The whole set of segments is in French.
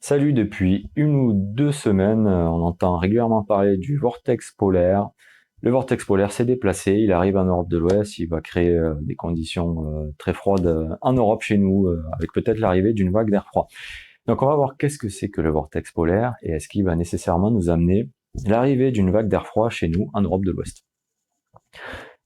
Salut, depuis 1 ou 2 semaines, on entend régulièrement parler du vortex polaire. Le vortex polaire s'est déplacé, il arrive en Europe de l'Ouest, il va créer des conditions très froides en Europe chez nous, avec peut-être l'arrivée d'une vague d'air froid. Donc on va voir qu'est-ce que c'est que le vortex polaire et est-ce qu'il va nécessairement nous amener l'arrivée d'une vague d'air froid chez nous en Europe de l'Ouest.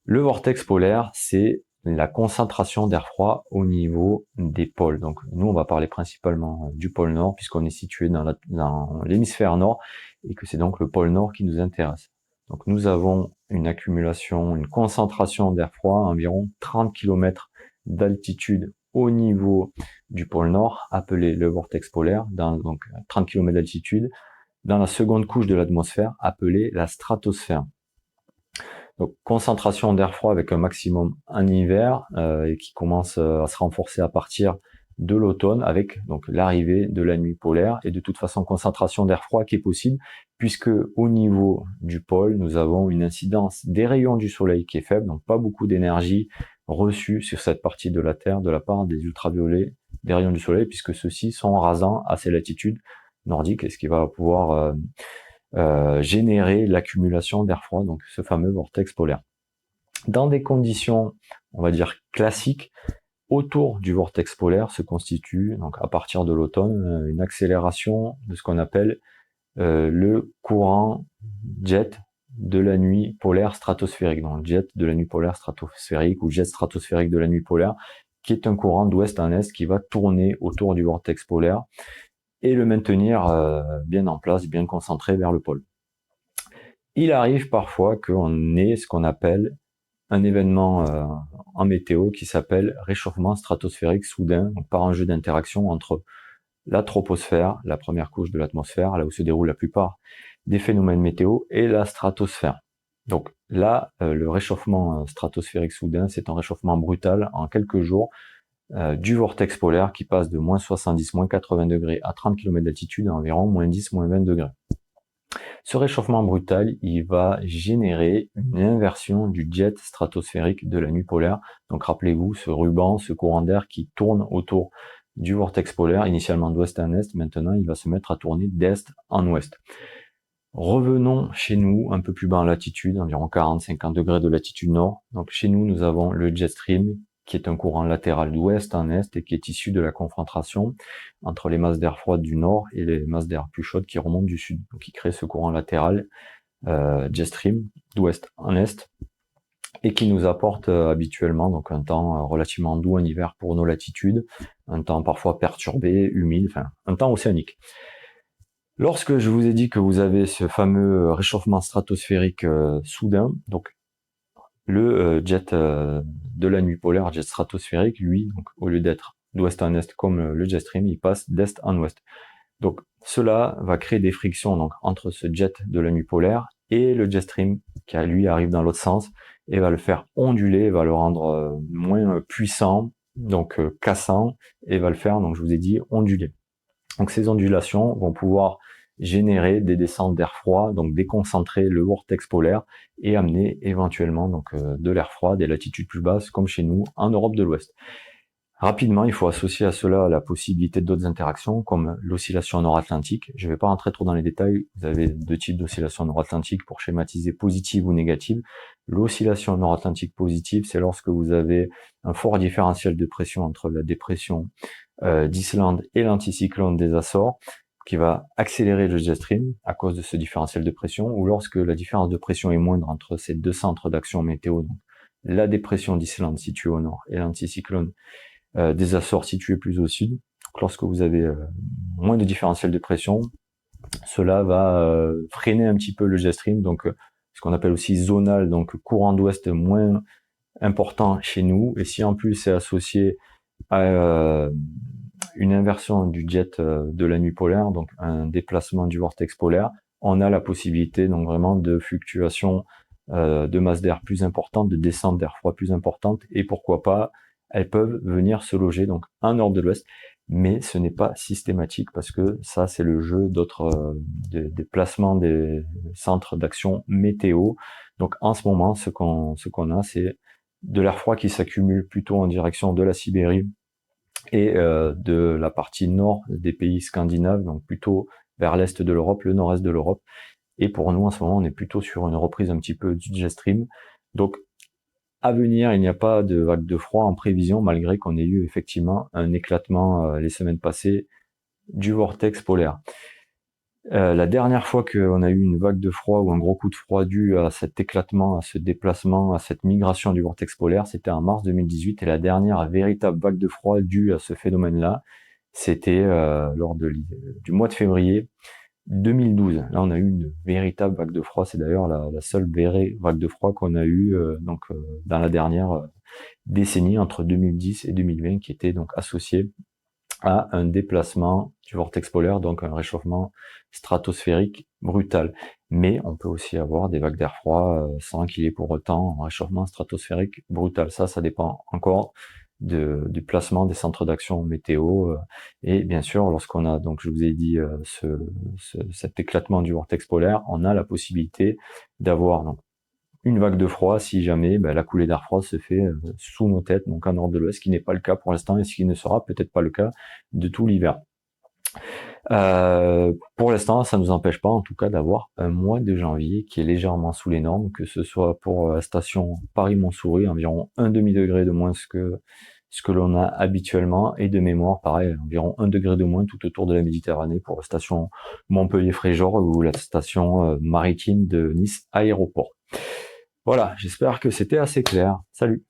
Le vortex polaire, c'est la concentration d'air froid au niveau des pôles. Donc nous, on va parler principalement du pôle Nord, puisqu'on est situé dans l'hémisphère Nord, et que c'est donc le pôle Nord qui nous intéresse. Donc nous avons une accumulation, une concentration d'air froid à environ 30 km d'altitude au niveau du pôle Nord, appelé le vortex polaire, donc 30 km d'altitude, dans la seconde couche de l'atmosphère, appelée la stratosphère. Donc concentration d'air froid avec un maximum en hiver et qui commence à se renforcer à partir de l'automne avec donc l'arrivée de la nuit polaire et de toute façon concentration d'air froid qui est possible puisque au niveau du pôle nous avons une incidence des rayons du soleil qui est faible, donc pas beaucoup d'énergie reçue sur cette partie de la Terre de la part des ultraviolets des rayons du soleil puisque ceux-ci sont rasants à ces latitudes nordiques et ce qui va pouvoir générer l'accumulation d'air froid, donc ce fameux vortex polaire. Dans des conditions, on va dire classiques, autour du vortex polaire se constitue, donc à partir de l'automne, une accélération de ce qu'on appelle le courant jet de la nuit polaire stratosphérique, donc jet de la nuit polaire stratosphérique ou jet stratosphérique de la nuit polaire, qui est un courant d'ouest en est qui va tourner autour du vortex polaire et le maintenir bien en place, bien concentré vers le pôle. Il arrive parfois qu'on ait ce qu'on appelle un événement en météo qui s'appelle réchauffement stratosphérique soudain, donc par un jeu d'interaction entre la troposphère, la première couche de l'atmosphère, là où se déroulent la plupart des phénomènes météo, et la stratosphère. Donc là, le réchauffement stratosphérique soudain, c'est un réchauffement brutal en quelques jours du vortex polaire qui passe de moins 70, moins 80 degrés à 30 km d'altitude à environ moins 10, moins 20 degrés. Ce réchauffement brutal, il va générer une inversion du jet stratosphérique de la nuit polaire. Donc rappelez-vous, ce ruban, ce courant d'air qui tourne autour du vortex polaire, initialement d'ouest en est, maintenant il va se mettre à tourner d'est en ouest. Revenons chez nous, un peu plus bas en latitude, environ 40-50 degrés de latitude nord. Donc chez nous, nous avons le jet stream, qui est un courant latéral d'ouest en est et qui est issu de la confrontation entre les masses d'air froid du nord et les masses d'air plus chaudes qui remontent du sud. Donc qui crée ce courant latéral jet stream d'ouest en est et qui nous apporte habituellement donc un temps relativement doux en hiver pour nos latitudes, un temps parfois perturbé, humide, enfin un temps océanique. Lorsque je vous ai dit que vous avez ce fameux réchauffement stratosphérique soudain, donc le jet de la nuit polaire, jet stratosphérique, lui, donc, au lieu d'être d'ouest en est comme le jet stream, il passe d'est en ouest. Donc cela va créer des frictions donc entre ce jet de la nuit polaire et le jet stream qui lui arrive dans l'autre sens et va le faire onduler, va le rendre moins puissant, donc cassant, et va le faire, donc je vous ai dit, onduler. Donc ces ondulations vont pouvoir générer des descentes d'air froid, donc déconcentrer le vortex polaire et amener éventuellement donc de l'air froid des latitudes plus basses comme chez nous en Europe de l'Ouest. Rapidement, il faut associer à cela la possibilité d'autres interactions comme l'oscillation nord-atlantique. Je ne vais pas rentrer trop dans les détails, vous avez 2 types d'oscillation nord-atlantique pour schématiser positive ou négative. L'oscillation nord-atlantique positive, c'est lorsque vous avez un fort différentiel de pression entre la dépression d'Islande et l'anticyclone des Açores, qui va accélérer le jet stream à cause de ce différentiel de pression, ou lorsque la différence de pression est moindre entre ces deux centres d'action météo, donc la dépression d'Islande située au nord et l'anticyclone des Açores situés plus au sud. Donc, lorsque vous avez moins de différentiel de pression, cela va freiner un petit peu le jet stream, donc ce qu'on appelle aussi zonal, donc courant d'ouest moins important chez nous. Et si en plus c'est associé à une inversion du jet de la nuit polaire, donc un déplacement du vortex polaire, on a la possibilité donc vraiment de fluctuations de masse d'air plus importante, de descente d'air froid plus importante, et pourquoi pas elles peuvent venir se loger donc en nord de l'ouest, mais ce n'est pas systématique parce que ça c'est le jeu d'autres des placements des centres d'action météo. Donc en ce moment ce qu'on a c'est de l'air froid qui s'accumule plutôt en direction de la Sibérie et de la partie nord des pays scandinaves, donc plutôt vers l'est de l'Europe, le nord-est de l'Europe. Et pour nous, en ce moment, on est plutôt sur une reprise un petit peu du jet stream. Donc, à venir, il n'y a pas de vague de froid en prévision, malgré qu'on ait eu effectivement un éclatement les semaines passées du vortex polaire. La dernière fois qu'on a eu une vague de froid ou un gros coup de froid dû à cet éclatement, à ce déplacement, à cette migration du vortex polaire, c'était en mars 2018, et la dernière véritable vague de froid due à ce phénomène-là, c'était lors du mois de février 2012. Là, on a eu une véritable vague de froid. C'est d'ailleurs la seule vraie vague de froid qu'on a eue dans la dernière décennie, entre 2010 et 2020, qui était donc associée à un déplacement du vortex polaire, donc un réchauffement stratosphérique brutal. Mais on peut aussi avoir des vagues d'air froid sans qu'il y ait pour autant un réchauffement stratosphérique brutal. Ça dépend encore du placement des centres d'action météo. Et bien sûr, lorsqu'on a, donc je vous ai dit, cet éclatement du vortex polaire, on a la possibilité d'avoir donc une vague de froid si jamais la coulée d'air froid se fait sous nos têtes, donc en nord de l'ouest, ce qui n'est pas le cas pour l'instant et ce qui ne sera peut-être pas le cas de tout l'hiver. Pour l'instant, ça ne nous empêche pas en tout cas d'avoir un mois de janvier qui est légèrement sous les normes, que ce soit pour la station Paris-Montsouris, environ un demi-degré de moins ce que l'on a habituellement, et de mémoire, pareil, environ 1 degré de moins tout autour de la Méditerranée pour la station Montpellier-Fréjord ou la station maritime de Nice Aéroport. Voilà, j'espère que c'était assez clair. Salut!